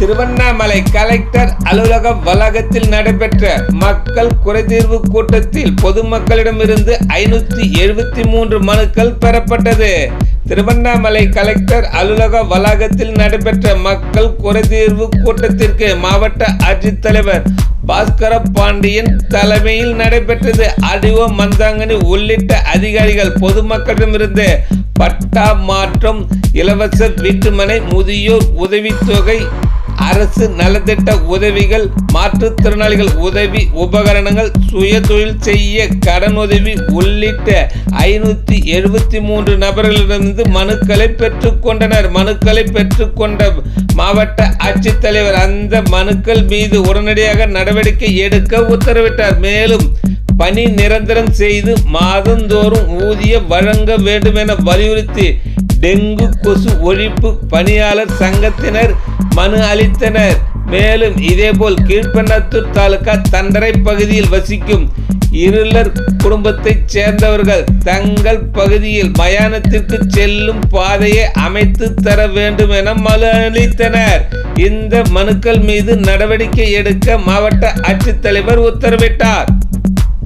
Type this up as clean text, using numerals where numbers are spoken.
Tiruvannamalai collector அலுவலக வளாகத்தில் நடைபெற்ற மக்கள் குறைதீர்வு கூட்டத்தில் பொதுமக்களிடமிருந்து 573 மனுக்கள் பெறப்பட்டது. திருவண்ணாமலை கலெக்டர் அலுவலக வளாகத்தில் நடைபெற்ற மக்கள் குறைதீர்வு கூட்டத்திற்கு மாவட்ட ஆட்சித்தலைவர் பாஸ்கர பாண்டியன் தலைமையில் நடைபெற்றது. ஆர்டிஓ மந்தாங்கனி உள்ளிட்ட அதிகாரிகள் பொதுமக்களிடமிருந்து பட்டா மாற்றம், இலவச வீட்டுமனை, முதியோர் உதவித்தொகை, அரசு நலத்திட்ட உதவிகள், மாற்றுத்திறனாளிகள் உதவி உபகரணங்கள், சுய தொழில் செய்ய கடனுதவி உள்ளிட்ட 573 நபர்களிடமிருந்து மனுக்களை பெற்றுக்கொண்டனர். மனுக்களை பெற்றுக்கொண்ட மாவட்ட ஆட்சித்தலைவர் அந்த மனுக்கள் மீது உடனடியாக நடவடிக்கை எடுக்க உத்தரவிட்டார். மேலும் பணி நிரந்தரம் செய்து மாதந்தோறும் ஊதியம் வழங்க வேண்டும் என வலியுறுத்தி டெங்கு கொசு ஒழிப்பு பணியாளர் சங்கத்தினர் மனு அளித்தனர். மேலும் இதேபோல் கீழ்பெண்ணாத்தூர் தாலுகா தண்டரை பகுதியில் வசிக்கும் இருளர் குடும்பத்தைச் சேர்ந்தவர்கள் தங்கள் பகுதியில் மயானத்திற்கு செல்லும் பாதையை அமைத்து தர வேண்டும் என மனு அளித்தனர். இந்த மனுக்கள் மீது நடவடிக்கை எடுக்க மாவட்ட ஆட்சித்தலைவர் உத்தரவிட்டார்.